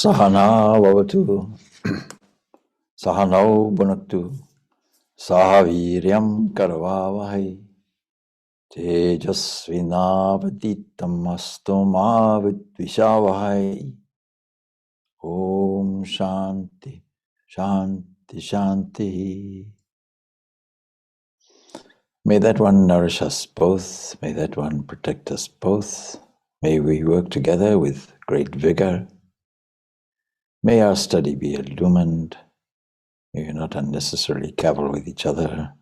Sahana vavatu, Sahanau bhunaktu, Sahaviryam karavavahai, Tejasvinavaditam astoma vidvishavahai. Om Shanti, Shanti, Shanti. May that one nourish us both, may that one protect us both. May we work together with great vigor. May our study be illumined. May we not unnecessarily cavil with each other.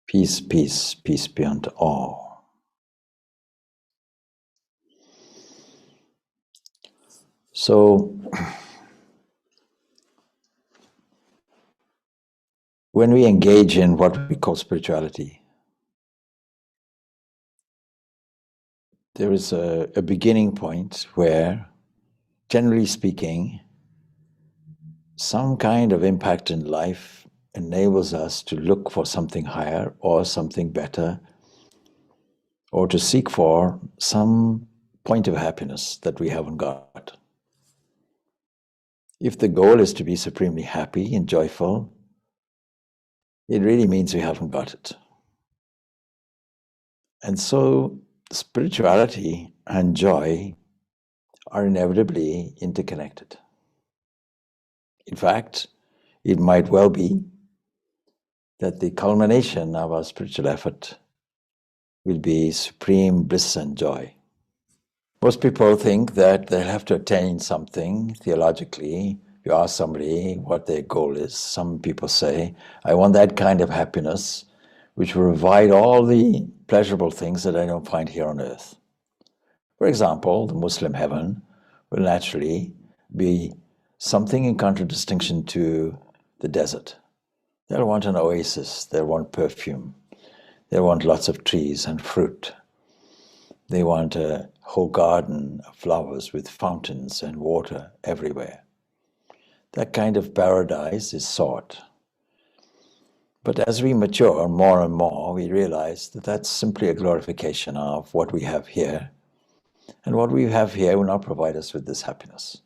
Peace, peace, peace be unto all. So, when we engage in what we call spirituality, there is a beginning point where, generally speaking, some kind of impact in life enables us to look for something higher or something better, or to seek for some point of happiness that we haven't got. If the goal is to be supremely happy and joyful, it really means we haven't got it. And so spirituality and joy are inevitably interconnected. In fact, it might well be that the culmination of our spiritual effort will be supreme bliss and joy. Most people think that they'll have to attain something theologically. You ask somebody what their goal is. Some people say, I want that kind of happiness which will provide all the pleasurable things that I don't find here on earth. For example, the Muslim heaven will naturally be something in contradistinction to the desert. They'll want an oasis, they'll want perfume, they'll want lots of trees and fruit. They want a whole garden of flowers with fountains and water everywhere. That kind of paradise is sought. But as we mature more and more, we realize that that's simply a glorification of what we have here. And what we have here will not provide us with this happiness.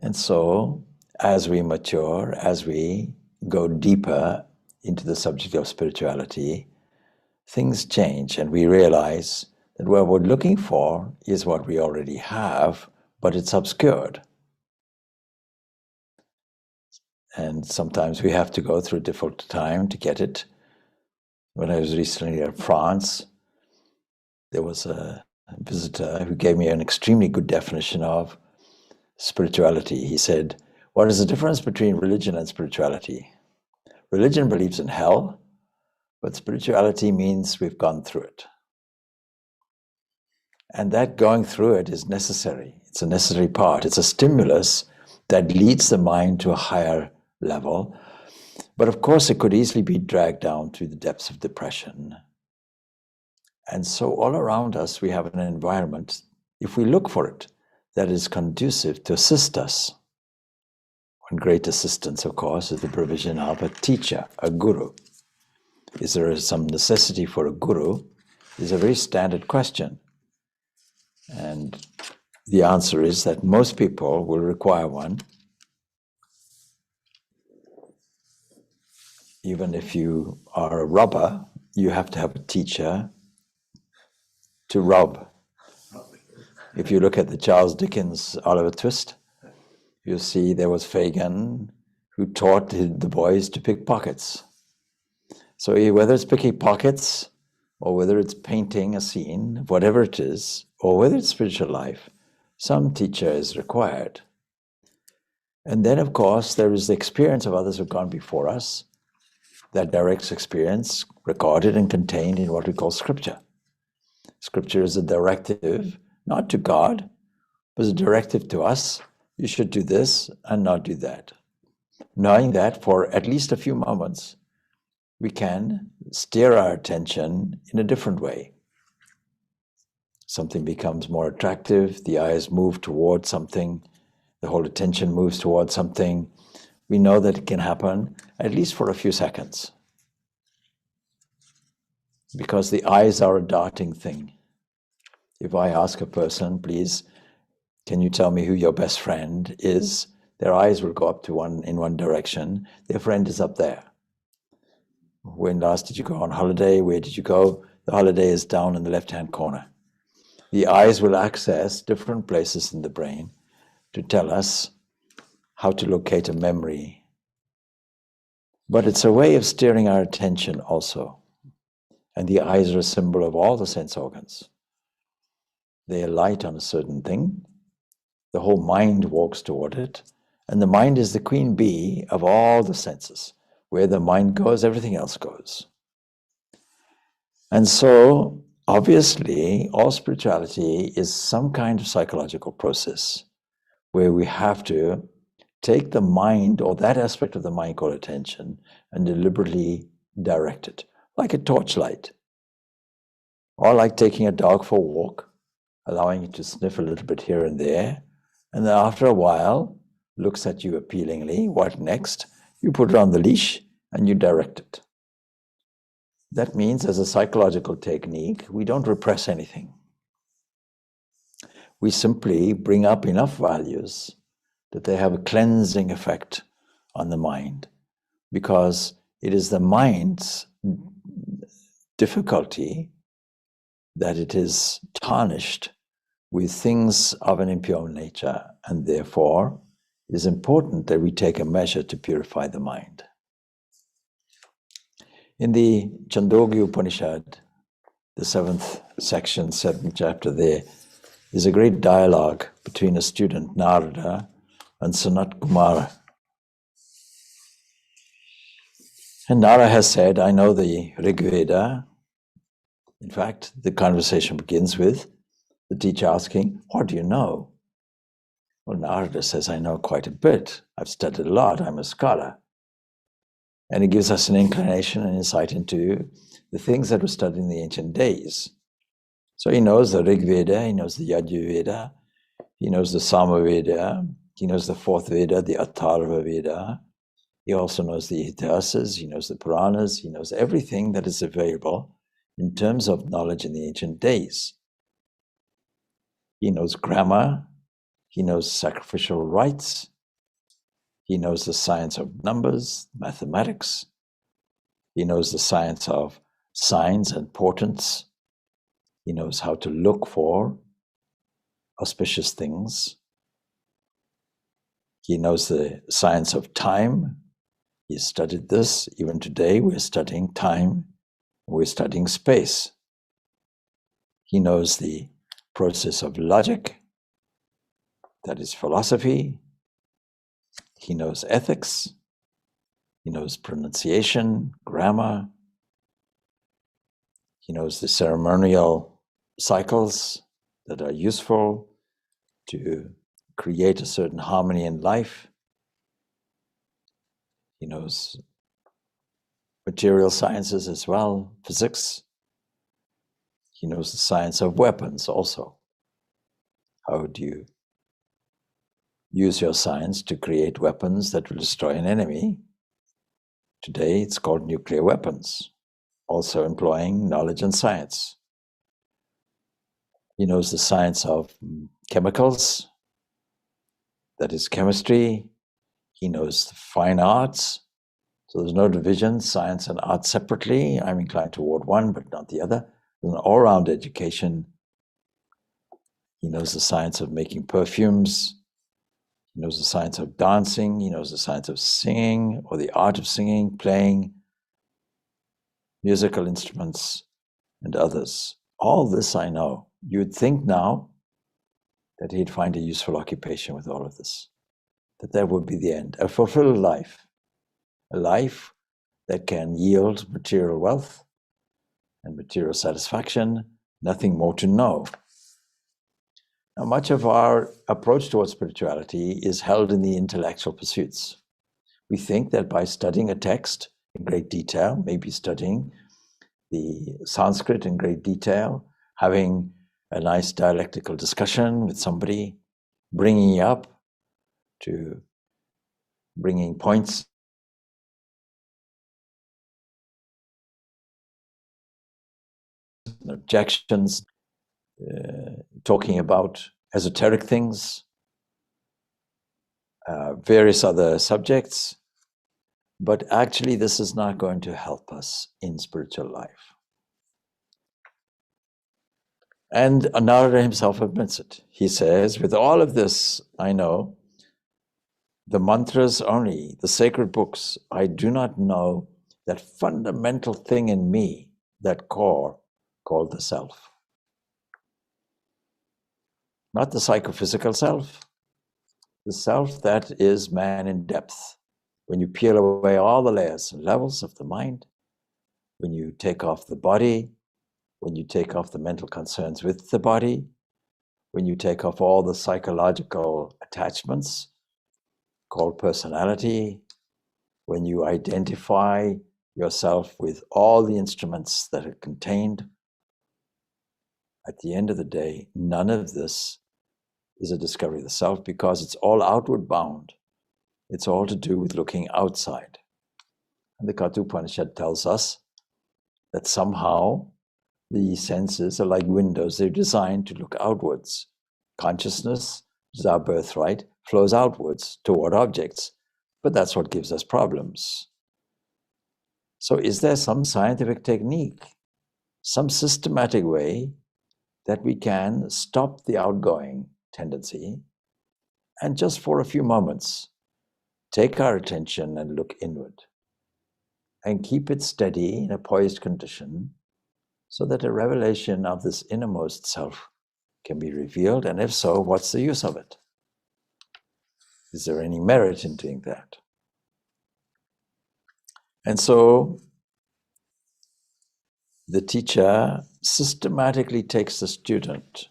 And so, as we mature, as we go deeper into the subject of spirituality, things change and we realize that what we're looking for is what we already have, but it's obscured. And sometimes we have to go through a difficult time to get it. When I was recently in France, there was a visitor who gave me an extremely good definition of spirituality. He said, what is the difference between religion and spirituality? Religion believes in hell, but spirituality means we've gone through it. And that going through it is necessary. It's a necessary part. It's a stimulus that leads the mind to a higher level. But of course, it could easily be dragged down to the depths of depression. And so all around us, we have an environment, if we look for it, that is conducive to assist us. One great assistance, of course, is the provision of a teacher, a guru. Is there some necessity for a guru? Is a very standard question. And the answer is that most people will require one. Even if you are a rubber, you have to have a teacher to rub. If you look at the Charles Dickens Oliver Twist, you'll see there was Fagin who taught the boys to pick pockets. So whether it's picking pockets, or whether it's painting a scene, whatever it is, or whether it's spiritual life, some teacher is required. And then, of course, there is the experience of others who've gone before us, that direct experience recorded and contained in what we call scripture. Scripture is a directive, not to God, but a directive to us. You should do this and not do that. Knowing that for at least a few moments, we can steer our attention in a different way. Something becomes more attractive, the eyes move towards something, the whole attention moves towards something. We know that it can happen at least for a few seconds. Because the eyes are a darting thing. If I ask a person, please can you tell me who your best friend is? Their eyes will go up to in one direction. Their friend is up there. When last did you go on holiday? Where did you go? The holiday is down in the left-hand corner. The eyes will access different places in the brain to tell us how to locate a memory. But it's a way of steering our attention also. And the eyes are a symbol of all the sense organs. They alight on a certain thing. The whole mind walks toward it. And the mind is the queen bee of all the senses. Where the mind goes, everything else goes. And so, obviously, all spirituality is some kind of psychological process where we have to take the mind, or that aspect of the mind called attention, and deliberately direct it, like a torchlight. Or like taking a dog for a walk, allowing it to sniff a little bit here and there, and then after a while, looks at you appealingly. What next? You put it on the leash and you direct it. That means, as a psychological technique, we don't repress anything. We simply bring up enough values that they have a cleansing effect on the mind, because it is the mind's difficulty that it is tarnished with things of an impure nature, and therefore it is important that we take a measure to purify the mind. In the Chandogya Upanishad, the 7th section, 7th chapter, there is a great dialogue between a student, Narada, and Sanat Kumara. And Narada has said, I know the Rig Veda. In fact, the conversation begins with the teacher asking, what do you know? Well, Narada says, I know quite a bit. I've studied a lot. I'm a scholar. And it gives us an inclination and insight into the things that were studied in the ancient days. So he knows the Rig Veda, he knows the Yajur Veda, he knows the Sama Veda, he knows the 4th Veda, the Atharva Veda. He also knows the Itihasas, he knows the Puranas, he knows everything that is available in terms of knowledge in the ancient days. He knows grammar, he knows sacrificial rites, he knows the science of numbers, mathematics, he knows the science of signs and portents, he knows how to look for auspicious things. He knows the science of time. He studied this. Even today, we're studying time. We're studying space. He knows the process of logic, that is philosophy. He knows ethics. He knows pronunciation, grammar. He knows the ceremonial cycles that are useful to create a certain harmony in life. He knows material sciences as well, physics. He knows the science of weapons also. How do you use your science to create weapons that will destroy an enemy? Today it's called nuclear weapons, also employing knowledge and science. He knows the science of chemicals, that is chemistry. He knows the fine arts. So there's no division, science and art separately. I'm inclined toward one, but not the other. There's an all-round education. He knows the science of making perfumes. He knows the science of dancing. He knows the science of singing, or the art of singing, playing musical instruments, and others. All this I know. You'd think now that he'd find a useful occupation with all of this, that would be the end. A fulfilled life, a life that can yield material wealth and material satisfaction, nothing more to know. Now, much of our approach towards spirituality is held in the intellectual pursuits. We think that by studying a text in great detail, maybe studying the Sanskrit in great detail, having a nice dialectical discussion with somebody, bringing up to bringing points and objections, talking about esoteric things, various other subjects, but actually this is not going to help us in spiritual life. And Narada himself admits it. He says, with all of this, I know the mantras only, the sacred books, I do not know that fundamental thing in me, that core called the self. Not the psychophysical self, the self that is man in depth. When you peel away all the layers and levels of the mind, when you take off the body, when you take off the mental concerns with the body, when you take off all the psychological attachments called personality, when you identify yourself with all the instruments that are contained, at the end of the day, none of this is a discovery of the self because it's all outward bound. It's all to do with looking outside. And the Katha Upanishad tells us that somehow the senses are like windows. They're designed to look outwards. Consciousness, which is our birthright, flows outwards toward objects. But that's what gives us problems. So is there some scientific technique, some systematic way that we can stop the outgoing tendency and just for a few moments take our attention and look inward and keep it steady in a poised condition so that a revelation of this innermost self can be revealed? And if so, what's the use of it? Is there any merit in doing that? And so the teacher systematically takes the student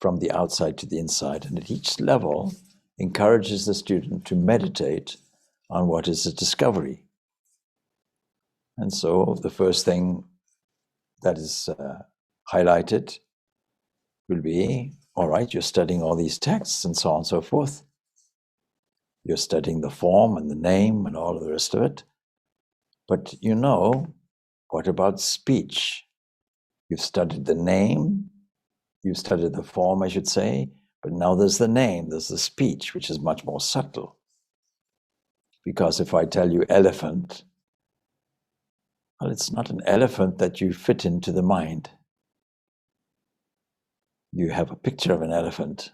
from the outside to the inside, and at each level encourages the student to meditate on what is a discovery. And so the first thing that is highlighted will be, all right, you're studying all these texts and so on and so forth. You're studying the form and the name and all of the rest of it. But what about speech? You've studied the name, you've studied the form, I should say, but now there's the name, there's the speech, which is much more subtle. Because if I tell you elephant, well, it's not an elephant that you fit into the mind. You have a picture of an elephant,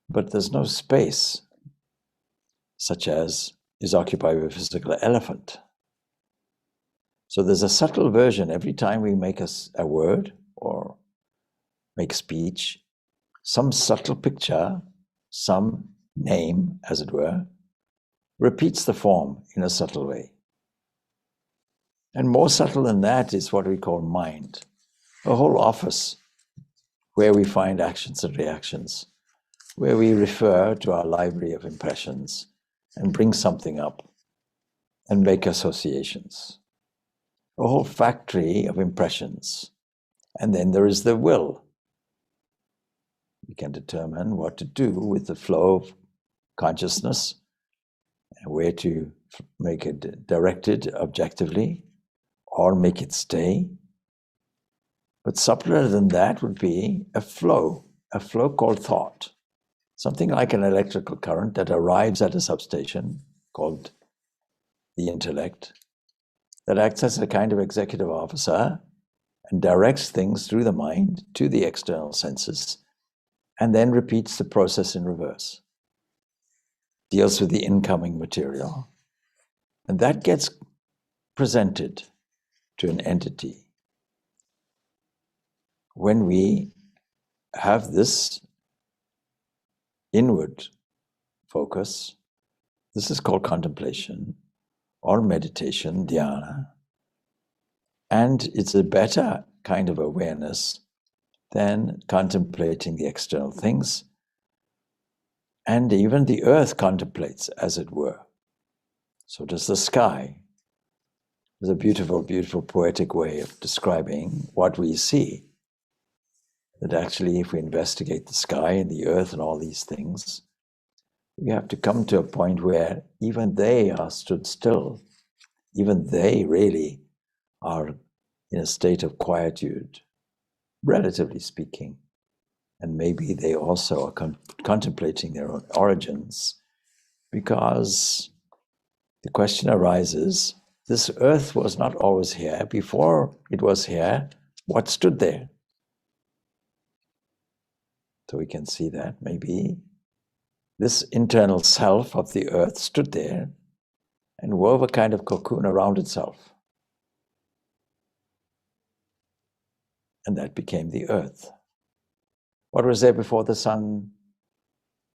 but there's no space, such as is occupied by a physical elephant. So there's a subtle version. Every time we make a word or make speech, some subtle picture, some name, as it were, repeats the form in a subtle way. And more subtle than that is what we call mind, a whole office where we find actions and reactions, where we refer to our library of impressions and bring something up and make associations. A whole factory of impressions. And then there is the will. We can determine what to do with the flow of consciousness and where to make it directed objectively or make it stay. But subtler than that would be a flow called thought. Something like an electrical current that arrives at a substation called the intellect, that acts as a kind of executive officer and directs things through the mind to the external senses, and then repeats the process in reverse. Deals with the incoming material, and that gets presented to an entity. When we have this inward focus, this is called contemplation or meditation, dhyana, and it's a better kind of awareness than contemplating the external things. And even the earth contemplates, as it were. So does the sky. There's a beautiful, beautiful poetic way of describing what we see. That actually, if we investigate the sky and the earth and all these things, we have to come to a point where even they are stood still. Even they really are in a state of quietude, relatively speaking. And maybe they also are contemplating their own origins, because the question arises, this earth was not always here. Before it was here, what stood there? So we can see that maybe this internal self of the earth stood there and wove a kind of cocoon around itself. And that became the earth. What was there before the sun?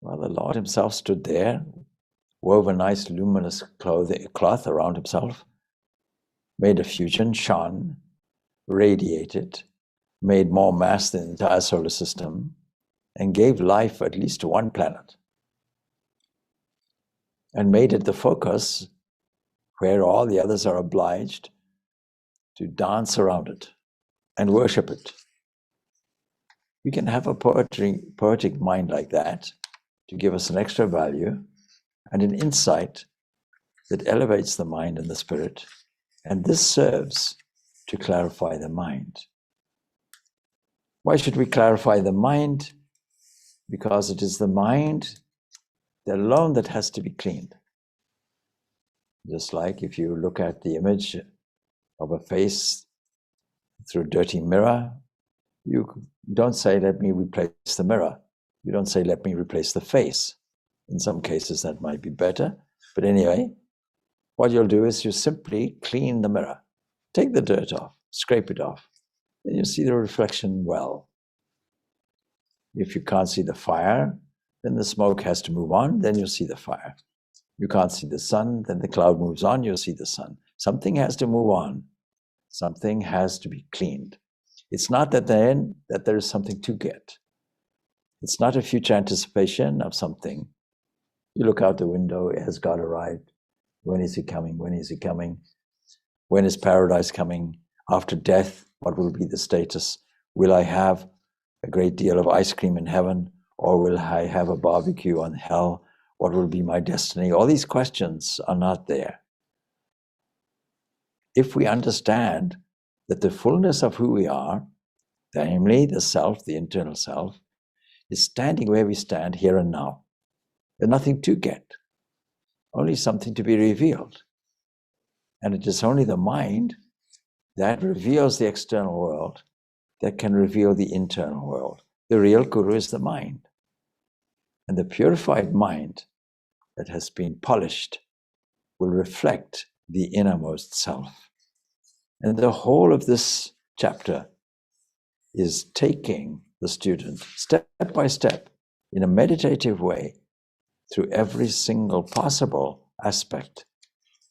Well, the Lord himself stood there, wove a nice luminous cloth around himself, made a fusion, shone, radiated, made more mass than the entire solar system, and gave life at least to one planet, and made it the focus where all the others are obliged to dance around it and worship it. We can have a poetic mind like that to give us an extra value and an insight that elevates the mind and the spirit, and this serves to clarify the mind. Why should we clarify the mind? Because it is the mind alone that has to be cleaned. Just like if you look at the image of a face through a dirty mirror, you don't say, let me replace the mirror. You don't say, let me replace the face. In some cases that might be better. But anyway, what you'll do is you simply clean the mirror. Take the dirt off, scrape it off. Then you see the reflection well. If you can't see the fire, then the smoke has to move on, then you'll see the fire. You can't see the sun, then the cloud moves on, you'll see the sun. Something has to move on. Something has to be cleaned. It's not that then that there is something to get. It's not a future anticipation of something. You look out the window, has God arrived? When is he coming? When is he coming? When is paradise coming? After death, what will be the status? Will I have a great deal of ice cream in heaven, or will I have a barbecue on hell? What will be my destiny? All these questions are not there. If we understand that the fullness of who we are, namely the self, the internal self, is standing where we stand here and now. There's nothing to get, only something to be revealed. And it is only the mind that reveals the external world that can reveal the internal world. The real guru is the mind. And the purified mind that has been polished will reflect the innermost self. And the whole of this chapter is taking the student step by step in a meditative way through every single possible aspect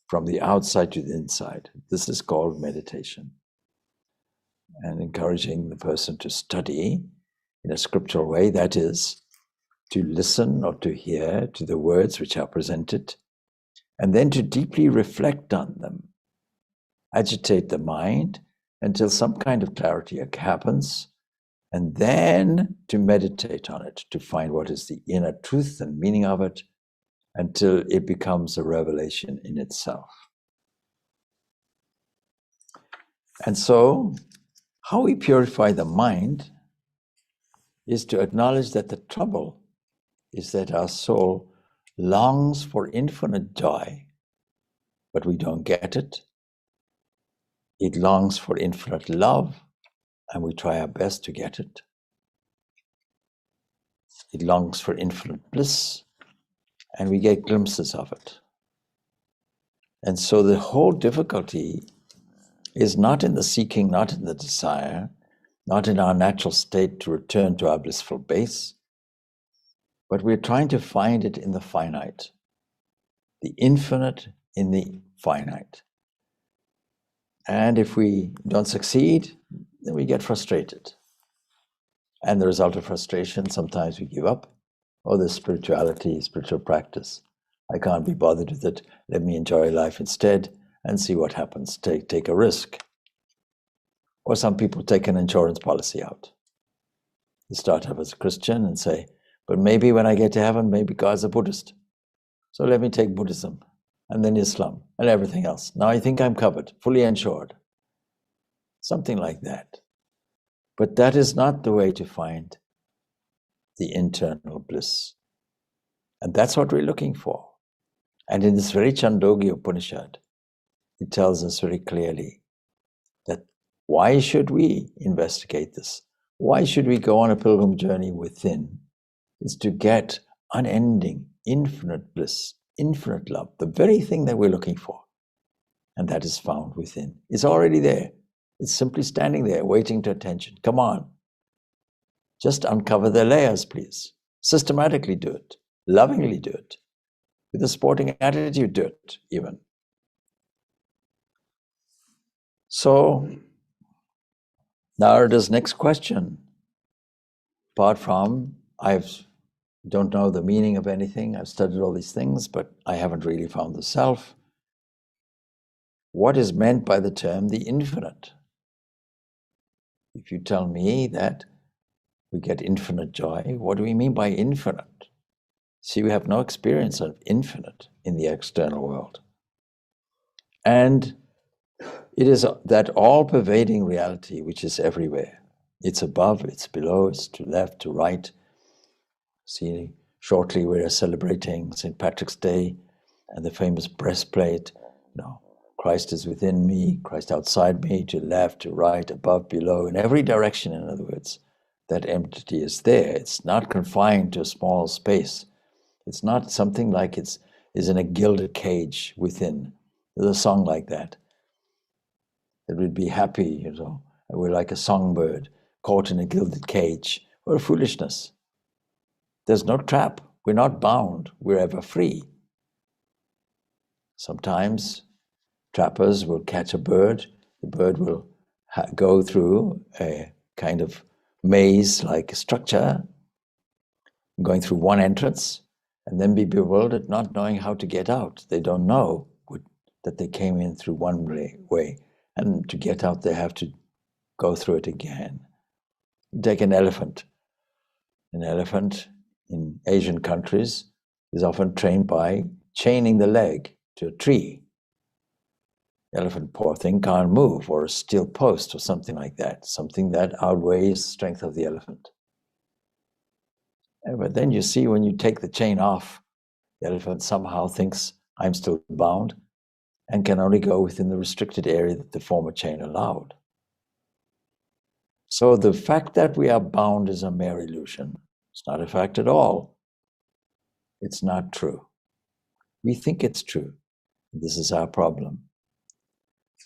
from the outside to the inside. This is called meditation. And encouraging the person to study in a scriptural way, that is, to listen or to hear to the words which are presented, and then to deeply reflect on them, agitate the mind until some kind of clarity happens, and then to meditate on it, to find what is the inner truth and meaning of it, until it becomes a revelation in itself. And so, how we purify the mind is to acknowledge that the trouble is that our soul longs for infinite joy, but we don't get it. It longs for infinite love, and we try our best to get it. It longs for infinite bliss, and we get glimpses of it. And so the whole difficulty is not in the seeking, not in the desire, not in our natural state to return to our blissful base, but we're trying to find it in the finite, the infinite in the finite. And if we don't succeed, then we get frustrated. And the result of frustration, sometimes we give up. Oh, this spirituality, spiritual practice, I can't be bothered with it. Let me enjoy life instead and see what happens. Take a risk. Or some people take an insurance policy out. They start off as a Christian and say, but maybe when I get to heaven, maybe God's a Buddhist. So let me take Buddhism and then Islam and everything else. Now I think I'm covered, fully insured. Something like that. But that is not the way to find the internal bliss. And that's what we're looking for. And in this very Chandogya Upanishad, it tells us very clearly that why should we investigate this? Why should we go on a pilgrim journey within? Is to get unending, infinite bliss, infinite love, the very thing that we're looking for. And that is found within. It's already there. It's simply standing there, waiting to attention. Come on. Just uncover the layers, please. Systematically do it. Lovingly do it. With a sporting attitude, do it, even. So, now this next question. Apart from, don't know the meaning of anything, I've studied all these things, but I haven't really found the self. What is meant by the term the infinite? If you tell me that we get infinite joy, what do we mean by infinite? See, we have no experience of infinite in the external world. And it is that all-pervading reality which is everywhere. It's above, it's below, it's to left, to right. See, shortly we are celebrating St. Patrick's Day and the famous breastplate. Christ is within me, Christ outside me, to left, to right, above, below, in every direction, in other words. That entity is there. It's not confined to a small space. It's not something like is in a gilded cage within. There's a song like that. That would be happy, We're like a songbird caught in a gilded cage. What a foolishness. There's no trap. We're not bound. We're ever free. Sometimes trappers will catch a bird. The bird will go through a kind of maze-like structure, going through one entrance, and then be bewildered, not knowing how to get out. They don't know that they came in through one way, and to get out, they have to go through it again. Take an elephant. An elephant in Asian countries is often trained by chaining the leg to a tree. The elephant, poor thing, can't move, or a steel post or something like that, something that outweighs the strength of the elephant. But then you see when you take the chain off, the elephant somehow thinks, I'm still bound, and can only go within the restricted area that the former chain allowed. So the fact that we are bound is a mere illusion. It's not a fact at all. It's not true. We think it's true. This is our problem.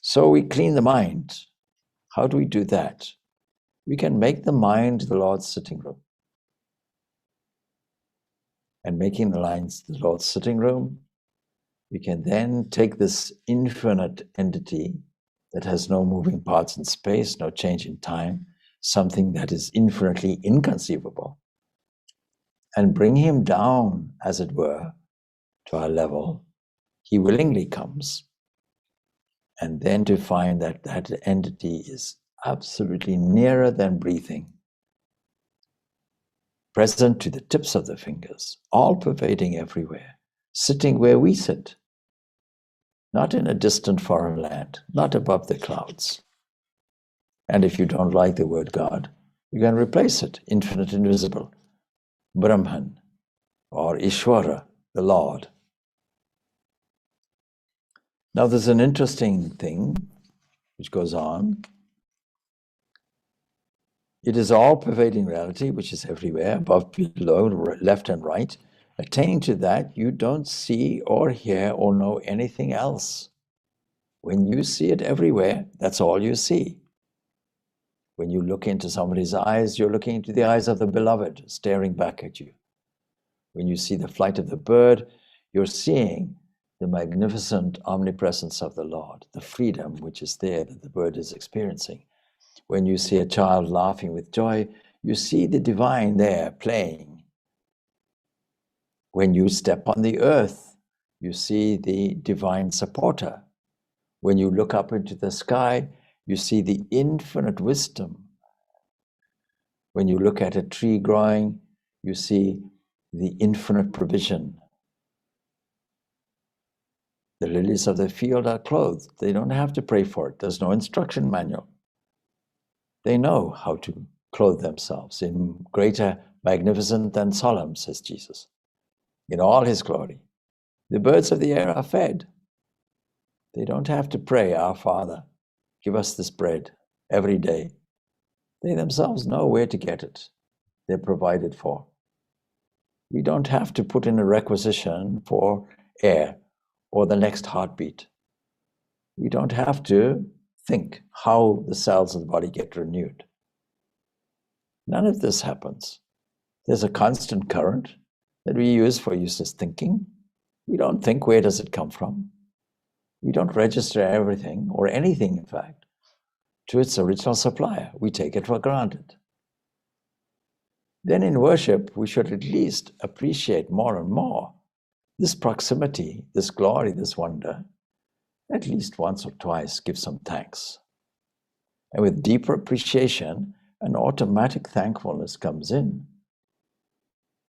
So we clean the mind. How do we do that? We can make the mind the Lord's sitting room. And making the lines the Lord's sitting room, we can then take this infinite entity that has no moving parts in space, no change in time, something that is infinitely inconceivable, and bring him down, as it were, to our level. He willingly comes. And then to find that that entity is absolutely nearer than breathing, present to the tips of the fingers, all pervading everywhere, sitting where we sit, not in a distant foreign land, not above the clouds. And if you don't like the word God, you can replace it, infinite invisible, Brahman, or Ishvara, the Lord. Now there's an interesting thing which goes on. It is all-pervading reality, which is everywhere, above, below, left and right. Attaining to that, you don't see or hear or know anything else. When you see it everywhere, that's all you see. When you look into somebody's eyes, you're looking into the eyes of the beloved, staring back at you. When you see the flight of the bird, you're seeing the magnificent omnipresence of the Lord, the freedom which is there that the bird is experiencing. When you see a child laughing with joy, you see the divine there playing. When you step on the earth, you see the divine supporter. When you look up into the sky, you see the infinite wisdom. When you look at a tree growing, you see the infinite provision. The lilies of the field are clothed. They don't have to pray for it. There's no instruction manual. They know how to clothe themselves in greater magnificent than solemn, says Jesus, in all his glory. The birds of the air are fed. They don't have to pray, Our Father, give us this bread every day. They themselves know where to get it. They're provided for. We don't have to put in a requisition for air or the next heartbeat. We don't have to think how the cells of the body get renewed. None of this happens. There's a constant current that we use for useless thinking. We don't think, where does it come from? We don't register everything, or anything in fact, to its original supplier. We take it for granted. Then in worship, we should at least appreciate more and more this proximity, this glory, this wonder. At least once or twice give some thanks. And with deeper appreciation, an automatic thankfulness comes in.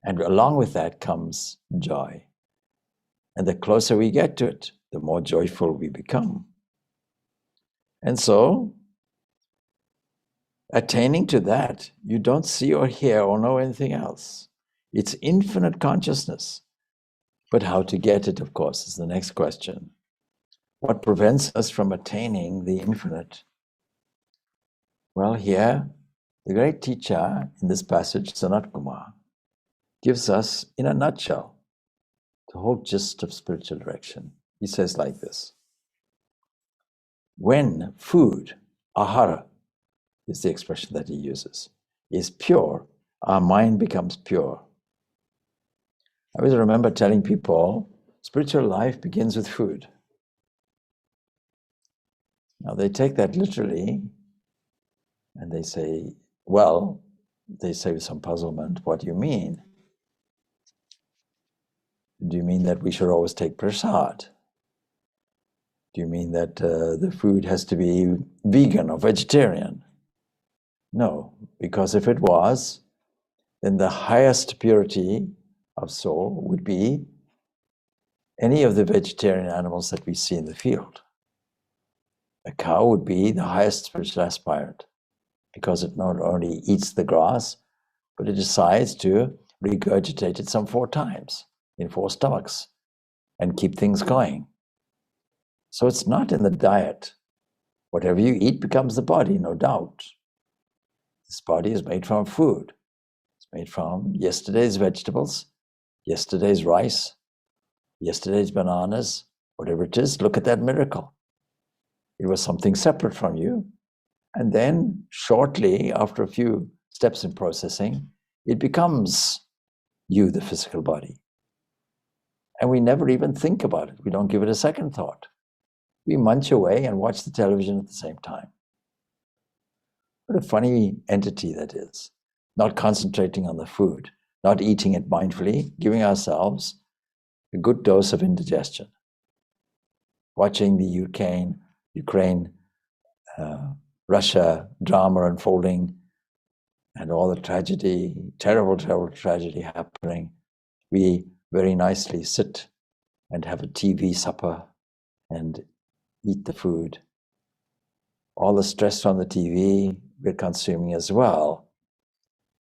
And along with that comes joy. And the closer we get to it, the more joyful we become. And so, attaining to that, you don't see or hear or know anything else. It's infinite consciousness. But how to get it, of course, is the next question. What prevents us from attaining the infinite? Well, here, the great teacher in this passage, Sanat Kumar, gives us, in a nutshell, the whole gist of spiritual direction. He says like this: when food, ahara, is the expression that he uses, is pure, our mind becomes pure. I always remember telling people, spiritual life begins with food. Now they take that literally, and they say, well, they say with some puzzlement, what do you mean? Do you mean that we should always take prasad? Do you mean that the food has to be vegan or vegetarian? No, because if it was, then the highest purity of soul would be any of the vegetarian animals that we see in the field. A cow would be the highest spiritual aspirant because it not only eats the grass, but it decides to regurgitate it some 4 times in 4 stomachs and keep things going. So it's not in the diet. Whatever you eat becomes the body, no doubt. This body is made from food. It's made from yesterday's vegetables, yesterday's rice, yesterday's bananas, whatever it is. Look at that miracle. It was something separate from you. And then shortly, after a few steps in processing, it becomes you, the physical body. And we never even think about it. We don't give it a second thought. We munch away and watch the television at the same time. What a funny entity that is. Not concentrating on the food, not eating it mindfully, giving ourselves a good dose of indigestion. Watching the Ukraine, Russia drama unfolding and all the tragedy, terrible, terrible tragedy happening. We very nicely sit and have a TV supper and eat the food. All the stress on the TV we're consuming as well.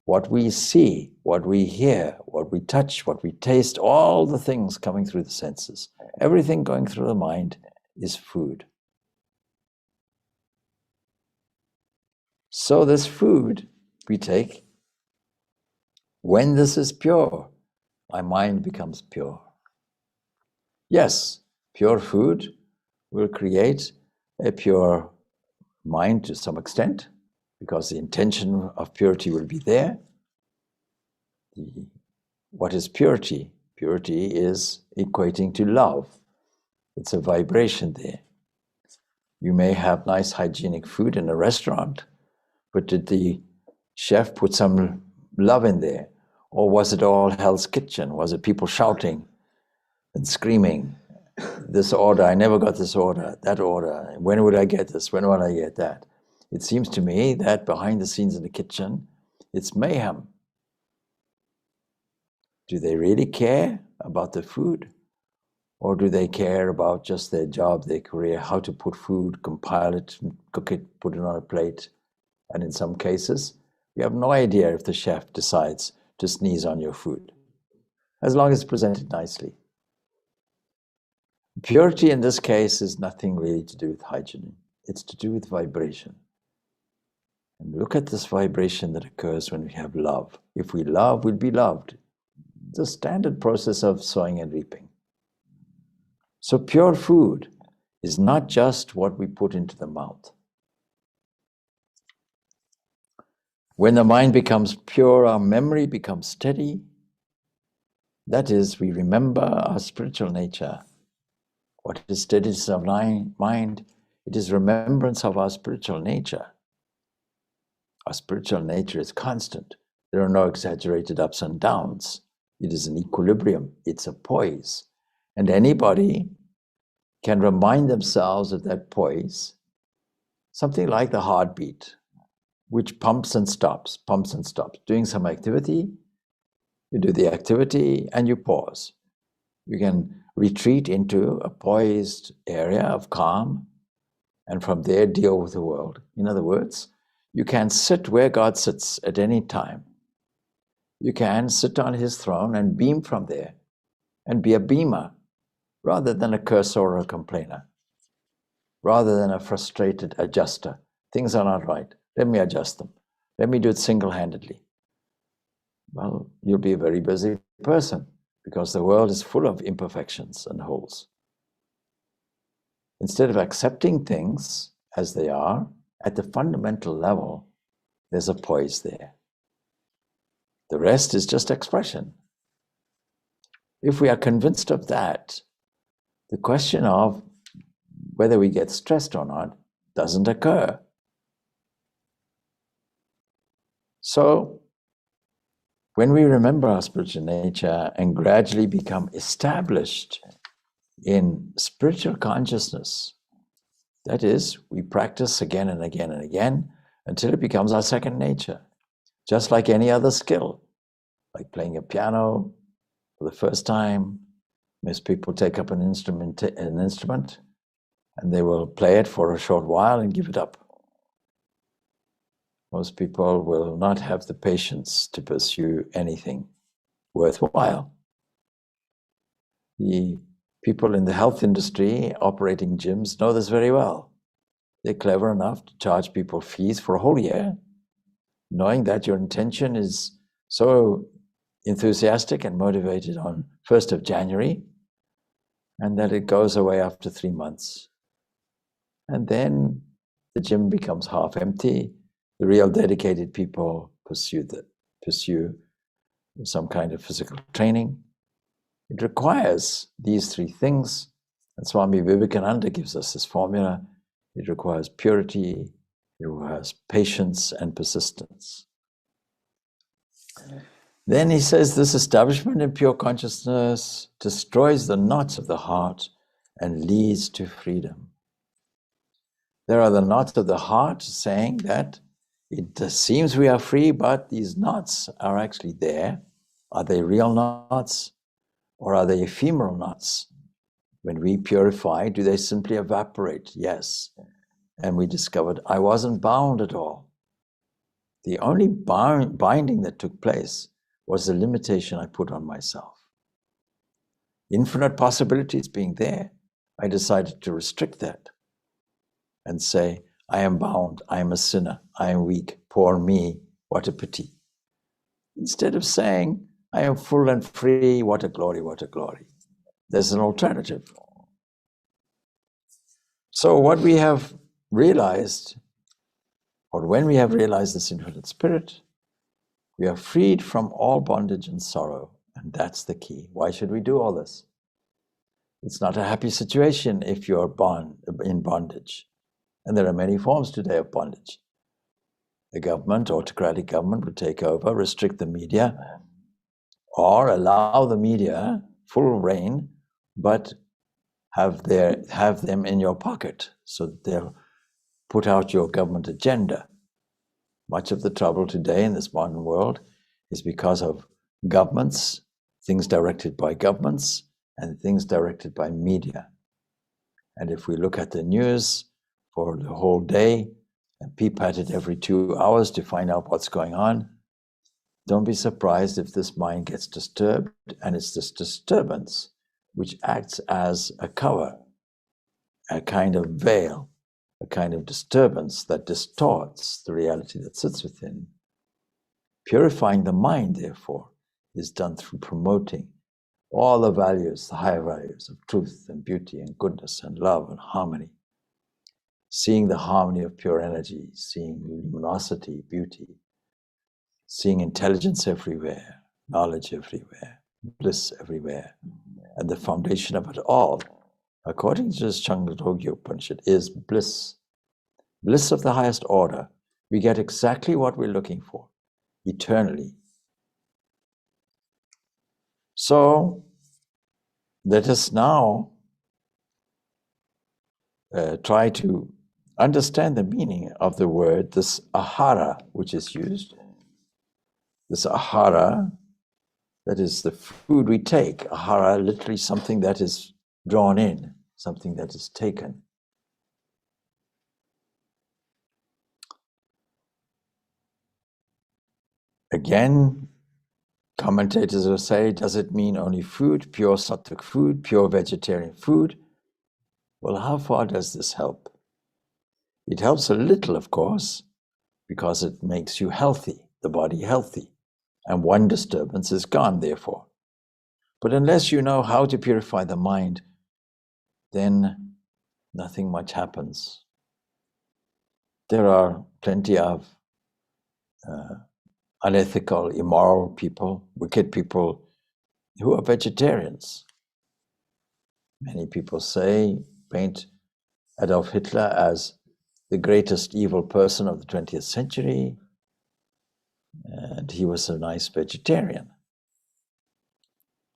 What we see, what we hear, what we touch, what we taste, all the things coming through the senses, everything going through the mind is food. So this food we take, when this is pure, my mind becomes pure. Yes, pure food will create a pure mind to some extent, because the intention of purity will be there. What is purity? Purity is equating to love. It's a vibration there. You may have nice hygienic food in a restaurant, but did the chef put some love in there? Or was it all Hell's Kitchen? Was it people shouting and screaming, this order, I never got this order, that order, when would I get this, when will I get that? It seems to me that behind the scenes in the kitchen, it's mayhem. Do they really care about the food? Or do they care about just their job, their career, how to put food, compile it, cook it, put it on a plate? And in some cases, You have no idea if the chef decides to sneeze on your food, as long as it's presented nicely. Purity in this case is nothing really to do with hygiene. It's to do with vibration. And look at this vibration that occurs when we have love. If we love, we'll be loved. It's a standard process of sowing and reaping. So pure food is not just what we put into the mouth. When the mind becomes pure, our memory becomes steady. That is, we remember our spiritual nature. What is steadiness of mind? It is remembrance of our spiritual nature. Our spiritual nature is constant. There are no exaggerated ups and downs. It is an equilibrium. It's a poise. And anybody can remind themselves of that poise, something like the heartbeat, which pumps and stops, doing some activity. You do the activity and you pause. You can retreat into a poised area of calm and from there deal with the world. In other words, you can sit where God sits at any time. You can sit on his throne and beam from there and be a beamer rather than a cursor or a complainer, rather than a frustrated adjuster. Things are not right. Let me adjust them. Let me do it single-handedly. Well, you'll be a very busy person because the world is full of imperfections and holes. Instead of accepting things as they are, at the fundamental level, there's a poise there. The rest is just expression. If we are convinced of that, the question of whether we get stressed or not doesn't occur. So, when we remember our spiritual nature and gradually become established in spiritual consciousness, that is, we practice again and again and again until it becomes our second nature, just like any other skill, like playing a piano for the first time. Most people take up an instrument and they will play it for a short while and give it up. Most people will not have the patience to pursue anything worthwhile. The people in the health industry operating gyms know this very well. They're clever enough to charge people fees for a whole year, knowing that your intention is so enthusiastic and motivated on 1st of January, and that it goes away after 3 months. And then the gym becomes half empty. The real dedicated people pursue some kind of physical training. It requires these three things, and Swami Vivekananda gives us this formula. It requires purity, it requires patience and persistence. Then he says this establishment in pure consciousness destroys the knots of the heart and leads to freedom. There are the knots of the heart saying that it seems we are free, but these knots are actually there. Are they real knots or are they ephemeral knots? When we purify, do they simply evaporate? Yes. And we discovered I wasn't bound at all. The only binding that took place was the limitation I put on myself. Infinite possibilities being there, I decided to restrict that and say, I am bound, I am a sinner, I am weak, poor me, what a pity. Instead of saying, I am full and free, what a glory, what a glory. There's an alternative. So what we have realized, or when we have realized this infinite spirit, we are freed from all bondage and sorrow, and that's the key. Why should we do all this? It's not a happy situation if you're in bondage. And there are many forms today of bondage. The government, autocratic government, would take over, restrict the media, or allow the media full reign, but have them in your pocket so that they'll put out your government agenda. Much of the trouble today in this modern world is because of governments, things directed by governments, and things directed by media. And if we look at the news for the whole day, and peep at it every 2 hours to find out what's going on, don't be surprised if this mind gets disturbed, and it's this disturbance which acts as a cover, a kind of veil, a kind of disturbance that distorts the reality that sits within. Purifying the mind, therefore, is done through promoting all the values, the higher values of truth and beauty and goodness and love and harmony. Seeing the harmony of pure energy, seeing luminosity, beauty, seeing intelligence everywhere, knowledge everywhere, bliss everywhere. And the foundation of it all, according to this Chandogya Upanishad, is bliss. Bliss of the highest order. We get exactly what we're looking for, eternally. So, let us now try to understand the meaning of the word, this ahara, which is used. This ahara, that is the food we take. Ahara, literally something that is drawn in, something that is taken. Again, commentators will say, does it mean only food, pure sattvic food, pure vegetarian food? Well, how far does this help? It helps a little, of course, because it makes you healthy, the body healthy, and one disturbance is gone, therefore. But unless you know how to purify the mind, then nothing much happens. There are plenty of unethical, immoral people, wicked people who are vegetarians. Many people paint Adolf Hitler as the greatest evil person of the 20th century, and he was a nice vegetarian.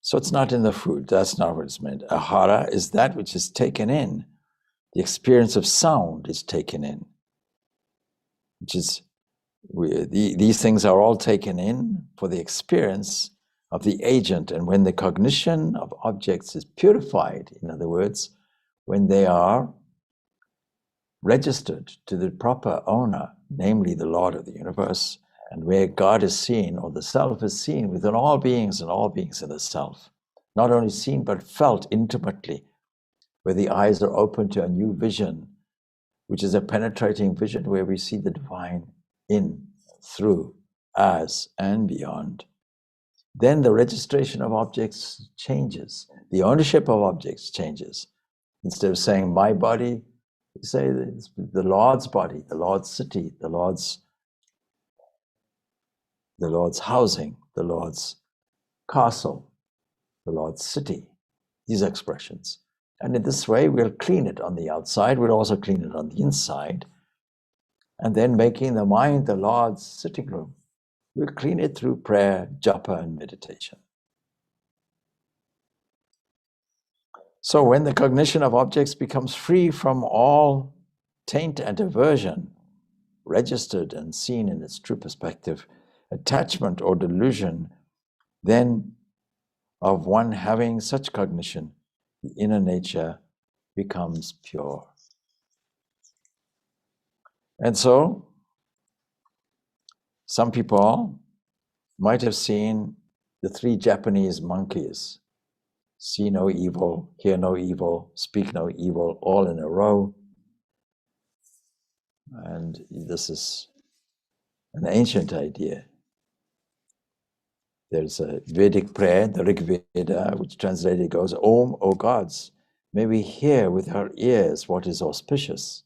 So it's not in the food, that's not what it's meant. Ahara is that which is taken in. The experience of sound is taken in, which is, these things are all taken in for the experience of the agent. And when the cognition of objects is purified, in other words, when they are registered to the proper owner, namely the Lord of the universe, and where God is seen, or the self is seen within all beings and all beings in the self, not only seen but felt intimately, where the eyes are open to a new vision, which is a penetrating vision where we see the divine in, through, as, and beyond. Then the registration of objects changes. The ownership of objects changes. Instead of saying my body, you say it's the Lord's body, the Lord's city, the Lord's housing, the Lord's castle, the Lord's city, these expressions. And in this way, we'll clean it on the outside, we'll also clean it on the inside, and then making the mind the Lord's sitting room. We'll clean it through prayer, japa, and meditation. So when the cognition of objects becomes free from all taint and aversion, registered and seen in its true perspective, attachment or delusion, then of one having such cognition, the inner nature becomes pure. And so, some people might have seen the 3 Japanese monkeys: see no evil, hear no evil, speak no evil, all in a row. And this is an ancient idea. There's a Vedic prayer, the Rig Veda, which translated goes, Om, O gods, may we hear with our ears what is auspicious.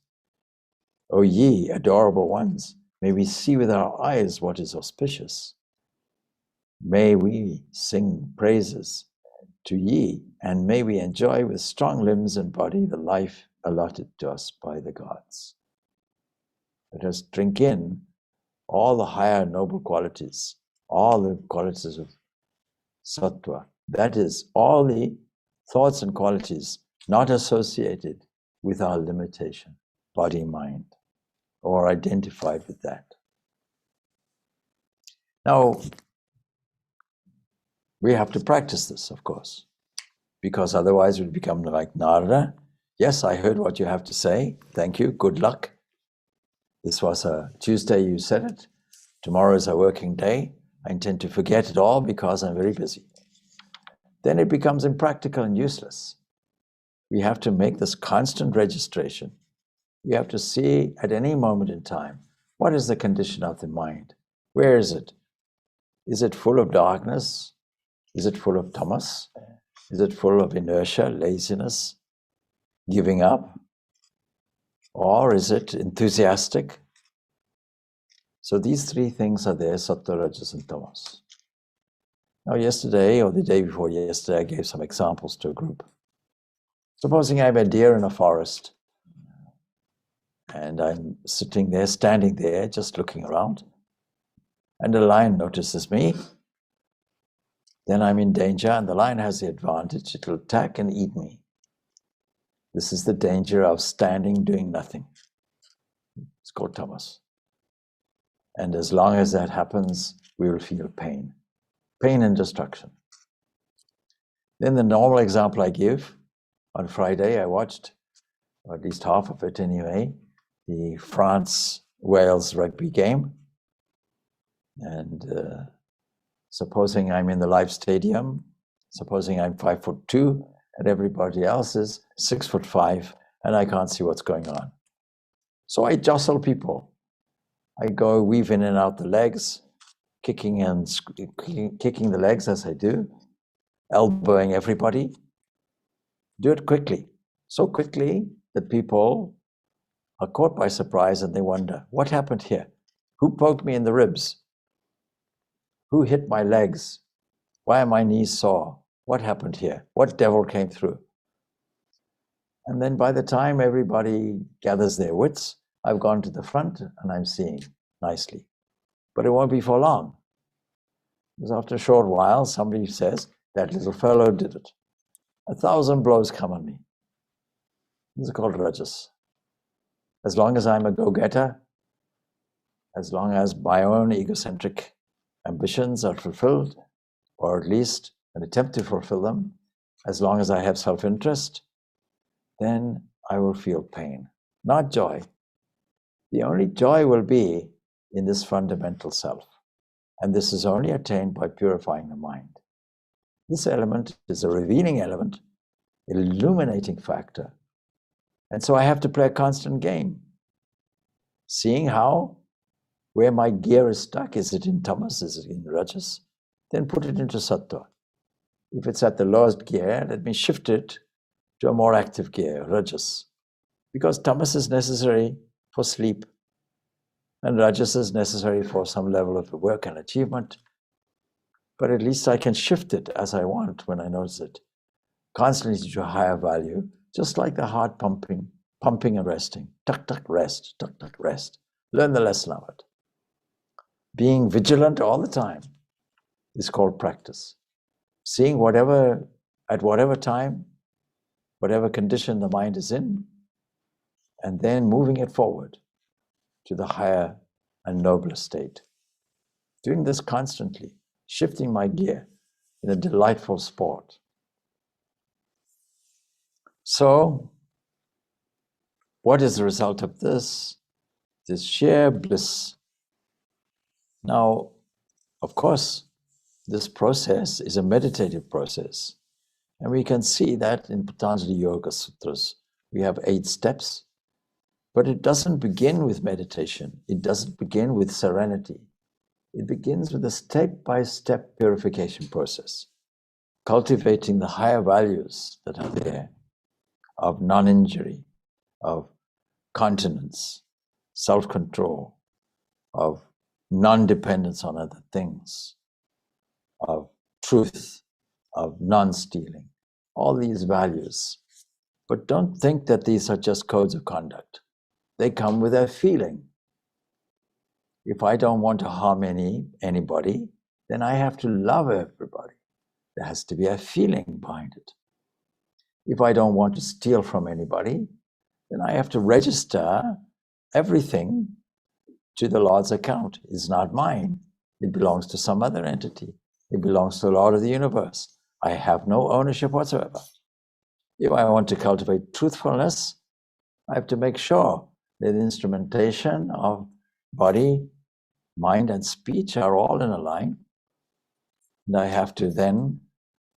O ye adorable ones, may we see with our eyes what is auspicious. May we sing praises to ye, and may we enjoy with strong limbs and body the life allotted to us by the gods. Let us drink in all the higher noble qualities, all the qualities of sattva. That is, all the thoughts and qualities not associated with our limitation, body, mind, or identified with that. Now, we have to practice this, of course, because otherwise we'll become like Narada. Yes, I heard what you have to say. Thank you. Good luck. This was a Tuesday, you said it. Tomorrow is a working day. I intend to forget it all because I'm very busy. Then it becomes impractical and useless. We have to make this constant registration. We have to see at any moment in time, what is the condition of the mind? Where is it? Is it full of darkness? Is it full of tamas? Is it full of inertia, laziness, giving up? Or is it enthusiastic? So these three things are there, sattva, rajas, and tamas. Now yesterday, or the day before yesterday, I gave some examples to a group. Supposing I'm a deer in a forest, and I'm sitting there, standing there, just looking around, and a lion notices me, then I'm in danger, and the lion has the advantage. It will attack and eat me. This is the danger of standing, doing nothing. It's called tamas. And as long as that happens, we will feel pain. Pain and destruction. Then the normal example I give, on Friday I watched, or at least half of it anyway, the France-Wales rugby game. And supposing I'm in the live stadium, supposing I'm 5'2", and everybody else is 6'5", and I can't see what's going on. So I jostle people. I go weave in and out the legs, kicking the legs as I do, elbowing everybody. Do it quickly, so quickly that people are caught by surprise and they wonder, what happened here? Who poked me in the ribs? Who hit my legs? Why are my knees sore? What happened here? What devil came through? And then by the time everybody gathers their wits, I've gone to the front and I'm seeing nicely. But it won't be for long. Because after a short while, somebody says, that little fellow did it. 1,000 blows come on me. This is called rajas. As long as I'm a go-getter, as long as my own egocentric ambitions are fulfilled, or at least an attempt to fulfill them, as long as I have self-interest, then I will feel pain, not joy. The only joy will be in this fundamental self. And this is only attained by purifying the mind. This element is a revealing element, an illuminating factor. And so I have to play a constant game. Seeing where my gear is stuck, is it in tamas, is it in rajas? Then put it into sattva. If it's at the lowest gear, let me shift it to a more active gear, rajas. Because tamas is necessary for sleep, and rajas is necessary for some level of work and achievement. But at least I can shift it as I want when I notice it, constantly to a higher value, just like the heart pumping and resting. Tuck, tuck, rest, tuck, tuck, rest. Learn the lesson of it. Being vigilant all the time is called practice. Seeing at whatever time, whatever condition the mind is in, and then moving it forward to the higher and nobler state. Doing this constantly, shifting my gear in a delightful sport. So, what is the result of this? This sheer bliss. Now, of course, this process is a meditative process. And we can see that in Patanjali Yoga Sutras. We have 8 steps, but it doesn't begin with meditation. It doesn't begin with serenity. It begins with a step-by-step purification process, cultivating the higher values that are there of non-injury, of continence, self-control, of non-dependence on other things, of truth, of non-stealing, all these values. But don't think that these are just codes of conduct. They come with a feeling. If I don't want to harm anybody, then I have to love everybody. There has to be a feeling behind it. If I don't want to steal from anybody, then I have to register everything to the Lord's account. It's not mine. It belongs to some other entity. It belongs to the Lord of the universe. I have no ownership whatsoever. If I want to cultivate truthfulness, I have to make sure The instrumentation of body, mind, and speech are all in a line. And I have to then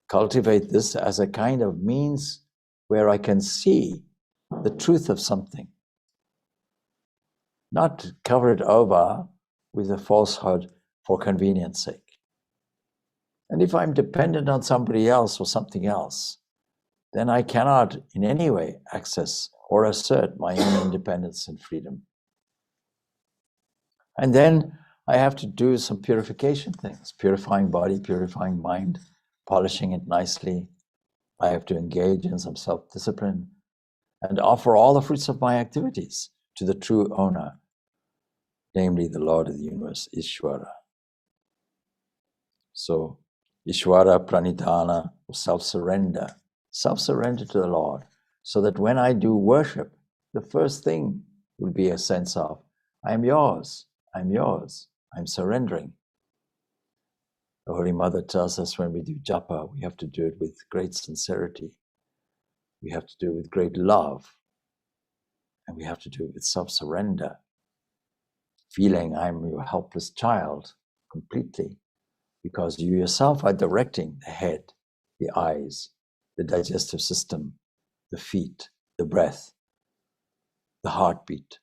cultivate this as a kind of means where I can see the truth of something, not cover it over with a falsehood for convenience sake. And if I'm dependent on somebody else or something else, then I cannot in any way access or assert my own independence and freedom. And then I have to do some purification things, purifying body, purifying mind, polishing it nicely. I have to engage in some self-discipline and offer all the fruits of my activities to the true owner, namely the Lord of the universe, Ishvara. So, Ishvara Pranidhana, self-surrender to the Lord, so that when I do worship, the first thing will be a sense of, I'm yours, I'm yours, I'm surrendering. The Holy Mother tells us when we do japa, we have to do it with great sincerity. We have to do it with great love. And we have to do it with self-surrender, feeling I'm your helpless child completely, because you yourself are directing the head, the eyes, the digestive system, the feet, the breath, the heartbeat.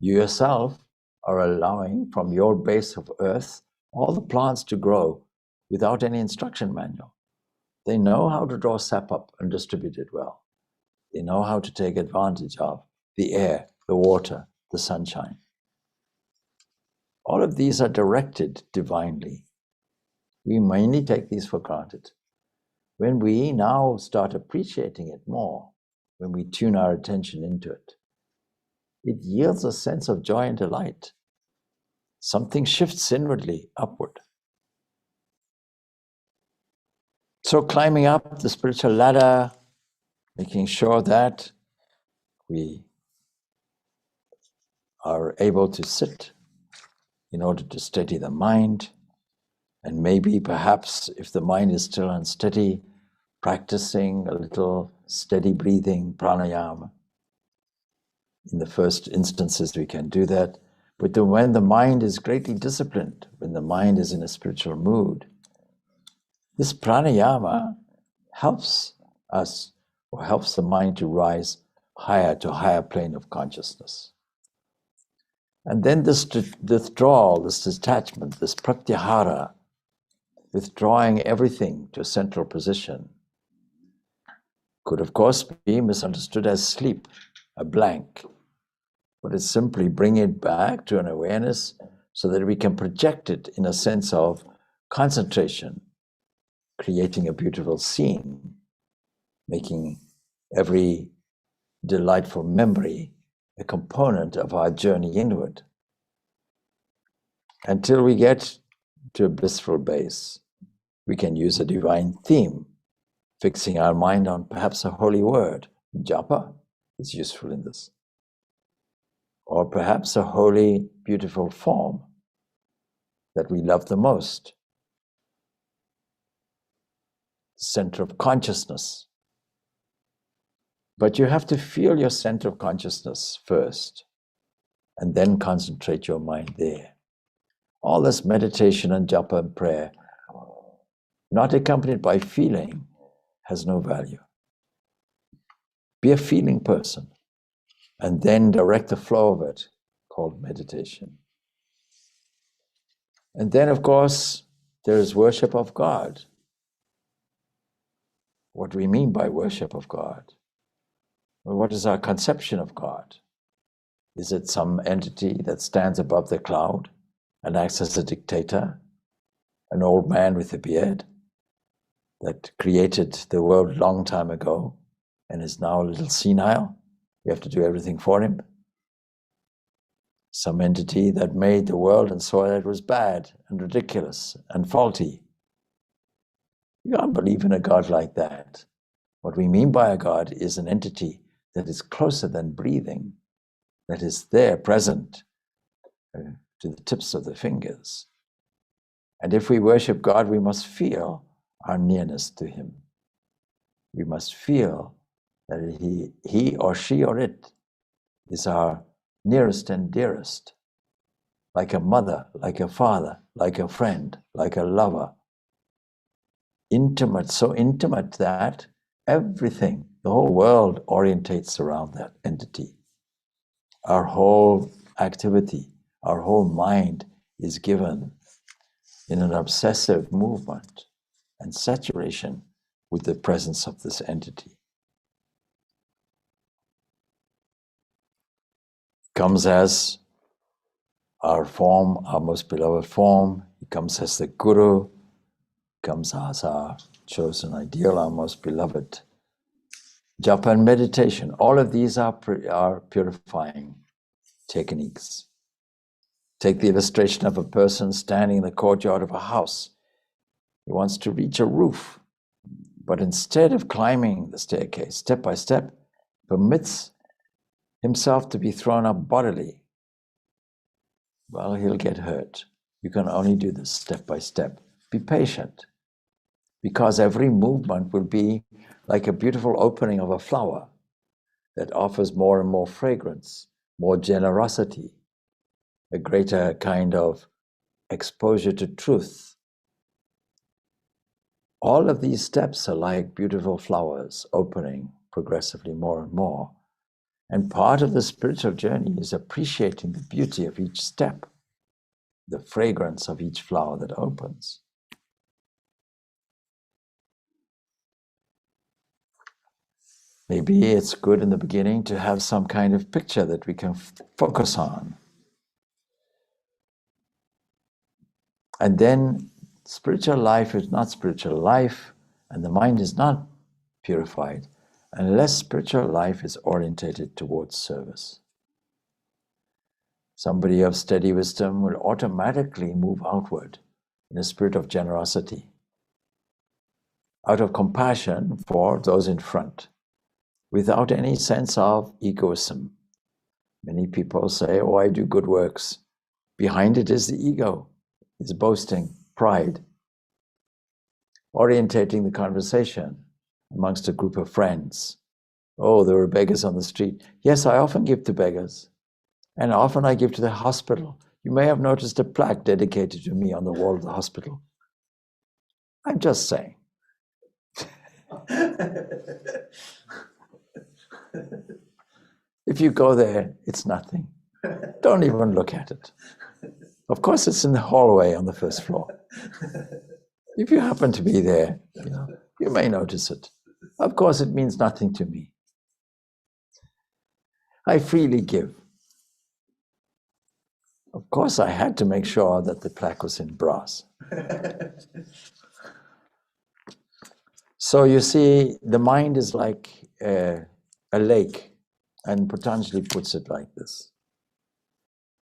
You yourself are allowing from your base of earth all the plants to grow without any instruction manual. They know how to draw sap up and distribute it well. They know how to take advantage of the air, the water, the sunshine. All of these are directed divinely. We mainly take these for granted. When we now start appreciating it more, when we tune our attention into it, it yields a sense of joy and delight. Something shifts inwardly upward. So climbing up the spiritual ladder, making sure that we are able to sit in order to steady the mind, and maybe perhaps if the mind is still unsteady, practicing a little steady breathing, pranayama. In the first instances we can do that, but when the mind is greatly disciplined, when the mind is in a spiritual mood, this pranayama helps us, or helps the mind to rise higher to a higher plane of consciousness. And then this withdrawal, this detachment, this pratyahara, withdrawing everything to a central position, could of course be misunderstood as sleep, a blank. But it's simply bring it back to an awareness so that we can project it in a sense of concentration, creating a beautiful scene, making every delightful memory a component of our journey inward, until we get to a blissful base. We can use a divine theme, fixing our mind on perhaps a holy word. Japa is useful in this. Or perhaps a holy, beautiful form that we love the most. Center of consciousness. But you have to feel your center of consciousness first, and then concentrate your mind there. All this meditation and japa and prayer, not accompanied by feeling, has no value. Be a feeling person, and then direct the flow of it, called meditation. And then, of course, there is worship of God. What do we mean by worship of God? Well, what is our conception of God? Is it some entity that stands above the cloud and acts as a dictator? An old man with a beard that created the world a long time ago and is now a little senile? We have to do everything for him. Some entity that made the world and saw that it was bad and ridiculous and faulty. You can't believe in a God like that. What we mean by a God is an entity that is closer than breathing, that is there, present, to the tips of the fingers. And if we worship God, we must feel our nearness to Him. We must feel that he or she or it is our nearest and dearest, like a mother, like a father, like a friend, like a lover. Intimate, so intimate that everything, the whole world orientates around that entity. Our whole activity, our whole mind is given in an obsessive movement and saturation with the presence of this entity. Comes as our form, our most beloved form. He comes as the Guru, comes as our chosen ideal, our most beloved. Japa and meditation, all of these are purifying techniques. Take the illustration of a person standing in the courtyard of a house. He wants to reach a roof, but instead of climbing the staircase step by step, permits himself to be thrown up bodily. Well, he'll get hurt. You can only do this step by step. Be patient, because every movement will be like a beautiful opening of a flower that offers more and more fragrance, more generosity, a greater kind of exposure to truth. All of these steps are like beautiful flowers opening progressively more and more. And part of the spiritual journey is appreciating the beauty of each step, the fragrance of each flower that opens. Maybe it's good in the beginning to have some kind of picture that we can focus on. And then spiritual life is not spiritual life, and the mind is not purified unless spiritual life is orientated towards service. Somebody of steady wisdom will automatically move outward in a spirit of generosity, out of compassion for those in front, without any sense of egoism. Many people say, oh, I do good works. Behind it is the ego. It's boasting, pride, orientating the conversation amongst a group of friends. Oh, there were beggars on the street. Yes, I often give to beggars, and often I give to the hospital. You may have noticed a plaque dedicated to me on the wall of the hospital. I'm just saying. If you go there, it's nothing. Don't even look at it. Of course, it's in the hallway on the first floor. If you happen to be there, you may notice it. Of course, it means nothing to me. I freely give. Of course, I had to make sure that the plaque was in brass. So you see, the mind is like a lake, and Patanjali puts it like this.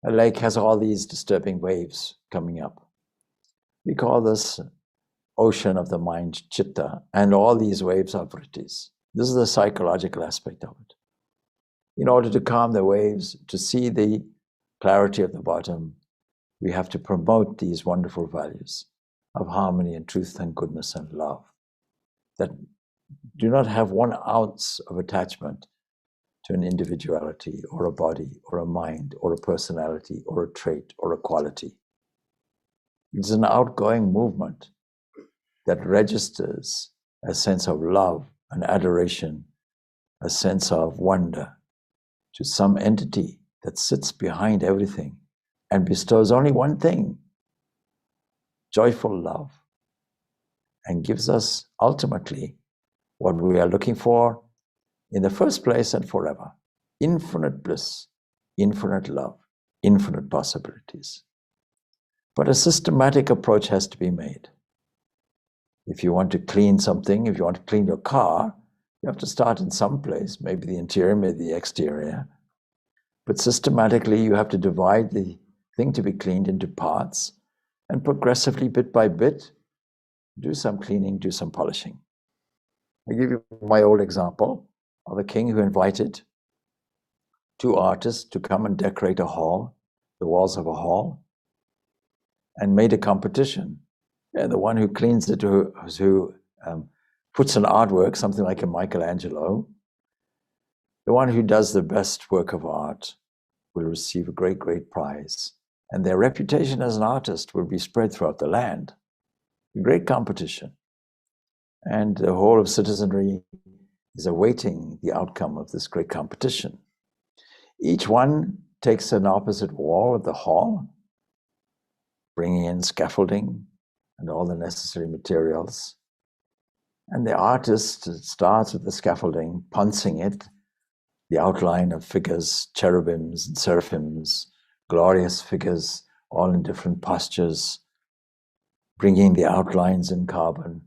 A lake has all these disturbing waves coming up. We call this ocean of the mind, chitta, and all these waves are vrittis. This is the psychological aspect of it. In order to calm the waves, to see the clarity of the bottom, we have to promote these wonderful values of harmony and truth and goodness and love that do not have 1 ounce of attachment to an individuality or a body or a mind or a personality or a trait or a quality. It's an outgoing movement that registers a sense of love and adoration, a sense of wonder to some entity that sits behind everything and bestows only one thing, joyful love, and gives us ultimately what we are looking for in the first place and forever: infinite bliss, infinite love, infinite possibilities. But a systematic approach has to be made. If you want to clean something, if you want to clean your car, you have to start in some place, maybe the interior, maybe the exterior. But systematically, you have to divide the thing to be cleaned into parts, and progressively, bit by bit, do some cleaning, do some polishing. I give you my old example of a king who invited 2 artists to come and decorate a hall, the walls of a hall, and made a competition. And the one who cleans it, who puts an artwork, something like a Michelangelo, The one who does the best work of art will receive a great, great prize, and their reputation as an artist will be spread throughout the land. A great competition. And the whole of citizenry is awaiting the outcome of this great competition. Each one takes an opposite wall of the hall, bringing in scaffolding and all the necessary materials. And the artist starts with the scaffolding, punching it, the outline of figures, cherubims and seraphims, glorious figures, all in different postures, bringing the outlines in carbon,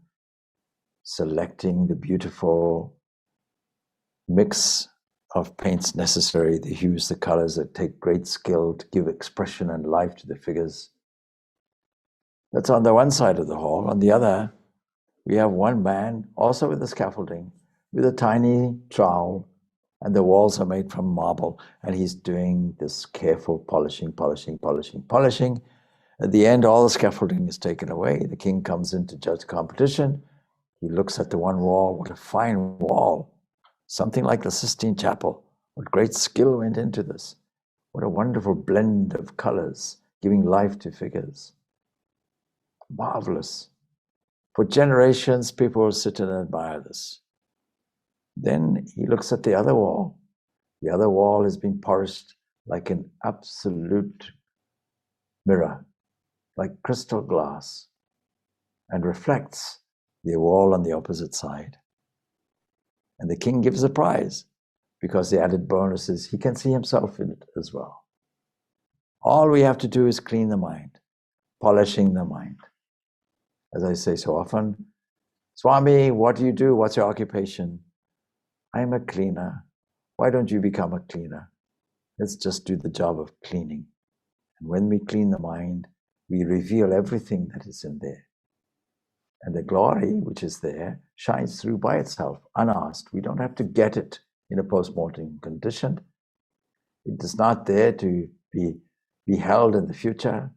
selecting the beautiful mix of paints necessary, the hues, the colors that take great skill to give expression and life to the figures. That's on the one side of the hall. On the other, we have one man, also with the scaffolding, with a tiny trowel, and the walls are made from marble, and he's doing this careful polishing. At the end, all the scaffolding is taken away. The king comes in to judge the competition. He looks at the one wall. What a fine wall. Something like the Sistine Chapel. What great skill went into this. What a wonderful blend of colors, giving life to figures. Marvelous. For generations, people will sit and admire this. Then he looks at the other wall. The other wall has been polished like an absolute mirror, like crystal glass, and reflects the wall on the opposite side. And the king gives a prize because the added bonus is he can see himself in it as well. All we have to do is clean the mind, polishing the mind. As I say so often, Swami, what do you do? What's your occupation? I'm a cleaner. Why don't you become a cleaner? Let's just do the job of cleaning. And when we clean the mind, we reveal everything that is in there. And the glory which is there shines through by itself, unasked. We don't have to get it in a post-mortem condition. It is not there to be held in the future.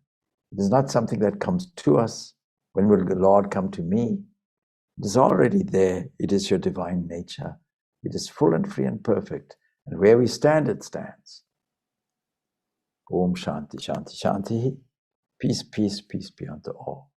It is not something that comes to us. When will the Lord come to me? It is already there. It is your divine nature. It is full and free and perfect. And where we stand, it stands. Om Shanti, Shanti, Shanti. Peace, peace, peace be unto all.